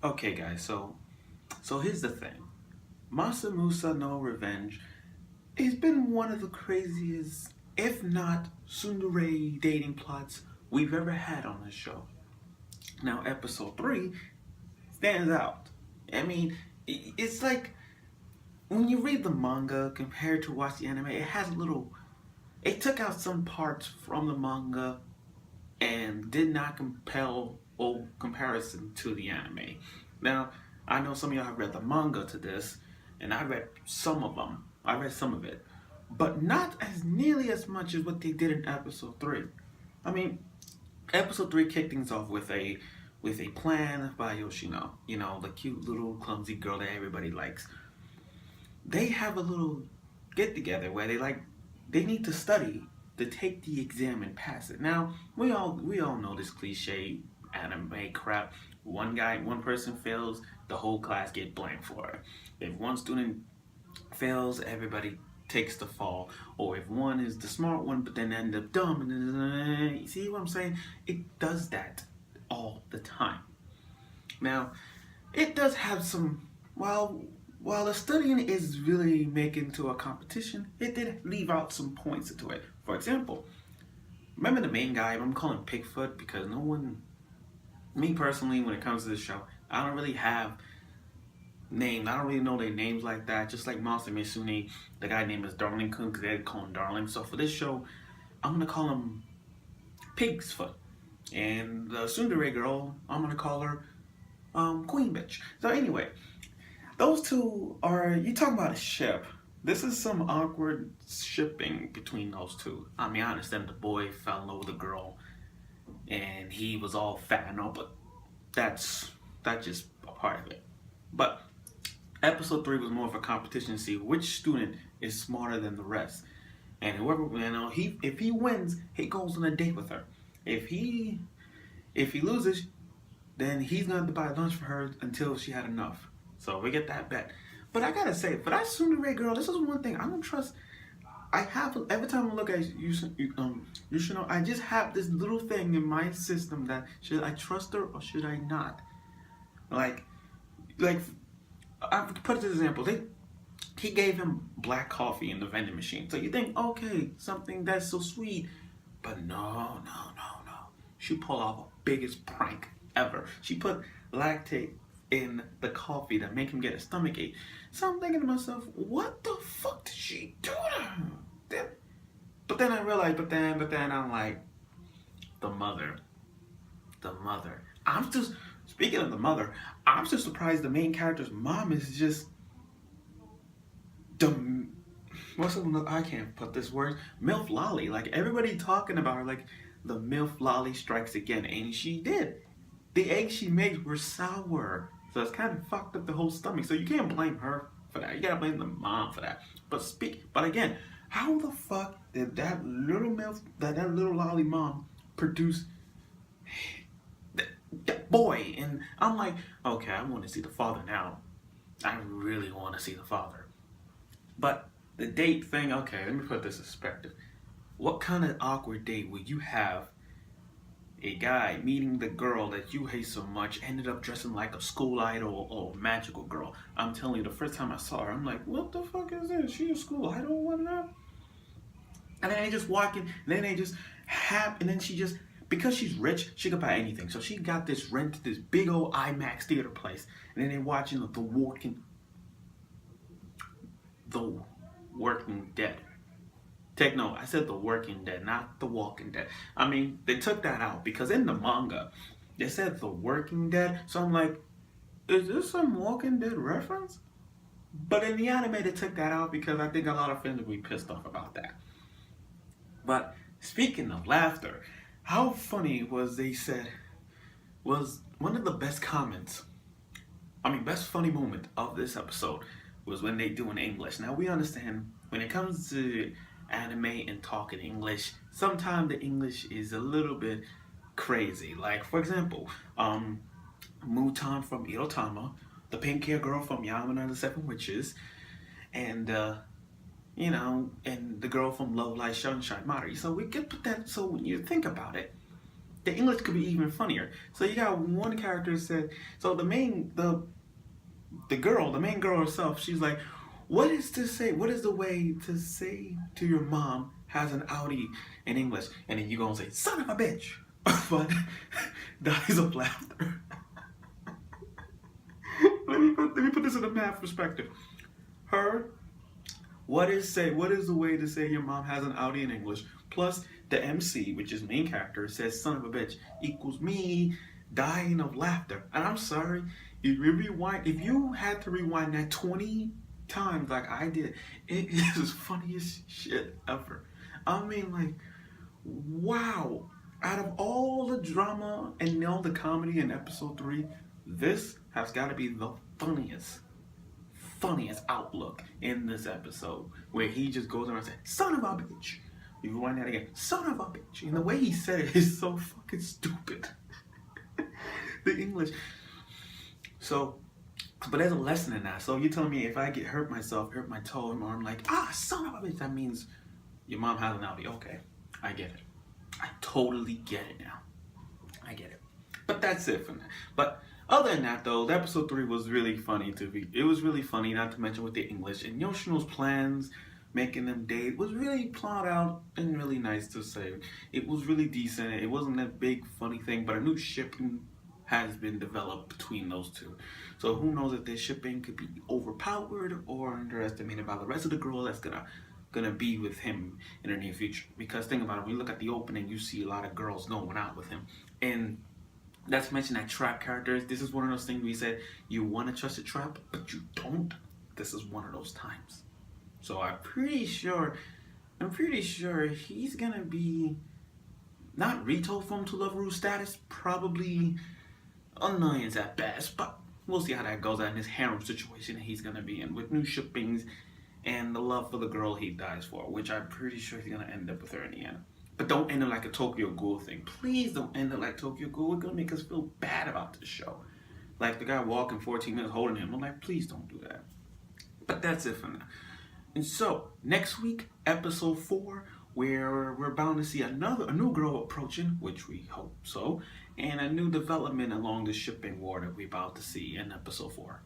Okay, guys. So here's the thing. Masamusa no Revenge. It's been one of the craziest, if not tsundere dating plots we've ever had on this show. Now, episode three stands out. I mean, it's like when you read the manga compared to watch the anime, it has a little. It took out some parts from the manga and did not compel or comparison to the anime. Now, I know some of y'all have read the manga to this, and I read some of them. I read some of it, but not as nearly as much as what they did in episode three. I mean, episode three kicked things off with a plan by Yoshino. You know, the cute little clumsy girl that everybody likes. They have a little get together where they need to study to take the exam and pass it. Now we all know this cliche anime crap. One person fails, the whole class get blamed for it. If one student fails, everybody takes the fall. Or if one is the smart one but then end up dumb, you see what I'm saying? It does that all the time. Now, it does have some. While the studying is really making to a competition, it did leave out some points into it. For example, remember the main guy? I'm calling him Pigfoot because no one, me personally, when it comes to this show, I don't really have names. I don't really know their names like that. Just like Masamune, the guy name is Darling-kun because they call him Darling. So for this show, I'm gonna call him Pig's Foot. And the tsundere girl, I'm gonna call her Queen Bitch. So anyway, those two are, you talk about a ship. This is some awkward shipping between those two. I mean, I understand the boy fell in love with the girl and he was all fat and all, but that's just a part of it. But episode three was more of a competition to see which student is smarter than the rest. And whoever, he if he wins, he goes on a date with her. If he if he loses, then he's gonna have to buy lunch for her until she had enough. So we get that bet. But I gotta say, for that tsundere girl, this is one thing I don't trust. I have every time I look at you should know. I just have this little thing in my system that should I trust her or should I not? Like, like I put it as an example. He gave him black coffee in the vending machine. So you think, okay, something that's so sweet, but no. She pulled off the biggest prank ever. She put lactate in the coffee that make him get a stomach ache. So I'm thinking to myself, what the fuck did she do to him? But then I realized, but then I'm like, the mother, the mother. I'm just speaking of the mother. I'm just surprised the main character's mom is just the what's the I can't put this word milf lolly. Like everybody talking about her, like the milf lolly strikes again, and she did. The eggs she made were sour. So it's kind of fucked up the whole stomach. So you can't blame her for that. You gotta blame the mom for that. But again, how the fuck did that little lolly mom produce that boy? And I'm like, okay, I want to see the father now. I really want to see the father. But the date thing, okay, let me put this in perspective. What kind of awkward date would you have a guy meeting the girl that you hate so much ended up dressing like a school idol or magical girl? I'm telling you, the first time I saw her, I'm like, what the fuck is this? She a school idol? What now? And then they just walking, and then they just have, and then she just, because she's rich, she could buy anything. So she got this rent, this big old IMAX theater place, and then they watching the Working Dead. Take note, I said the Working Dead, not the Walking Dead. I mean, they took that out because in the manga, they said the Working Dead. So I'm like, is this some Walking Dead reference? But in the anime, they took that out because I think a lot of fans will be pissed off about that. But speaking of laughter, how funny was they said was one of the best comments. I mean, best funny moment of this episode was when they do in English. Now we understand when it comes to anime and talking English, sometimes the English is a little bit crazy. Like for example, Mutan from Irotama, the pink hair girl from Yamana and the Seven Witches, and and the girl from Love Light Sunshine Mari. So we get put that. So when you think about it, the English could be even funnier. So you got one character said, so the main the main girl herself, she's like, what is to say? What is the way to say to your mom has an outie in English? And then you gonna say, son of a bitch, but dies of laughter. Let me put this in a math perspective. Her, what is the way to say your mom has an outie in English? Plus the MC, which is main character, says son of a bitch equals me dying of laughter. And I'm sorry, if you had to rewind that 20 times like I did, it is the funniest shit ever. I mean, like, wow. Out of all the drama and all the comedy in episode 3, this has got to be the funniest outlook in this episode, where he just goes around and says, son of a bitch. You rewind that again, son of a bitch. And the way he said it is so fucking stupid. The English. So, but there's a lesson in that. So you're telling me if I get hurt my toe and arm, like, son of a bitch, that means your mom has an outie. Okay, I get it. I totally get it now. I get it. But that's it for now. But other than that, though, the episode 3 was really funny it was really funny, not to mention with the English. And Yoshino's plans, making them date, was really plotted out and really nice to say. It was really decent. It wasn't that big funny thing, but a new shipping has been developed between those two. So who knows if their shipping could be overpowered or underestimated by the rest of the girl that's gonna be with him in the near future. Because think about it, when you look at the opening, you see a lot of girls going out with him. And that's mentioned that trap characters. This is one of those things we said you want to trust a trap, but you don't. This is one of those times. So I'm pretty sure he's gonna be not retold from to Love Rule status, probably annoyance at best, but we'll see how that goes out in this harem situation that he's gonna be in with new shippings and the love for the girl he dies for, which I'm pretty sure he's gonna end up with her in the end. But don't end it like a Tokyo Ghoul thing. Please don't end it like Tokyo Ghoul. It's gonna make us feel bad about this show. Like the guy walking 14 minutes holding him. I'm like, please don't do that. But that's it for now. And so, next week, episode 4, where we're bound to see a new girl approaching, which we hope so, and a new development along the shipping war that we're about to see in episode 4.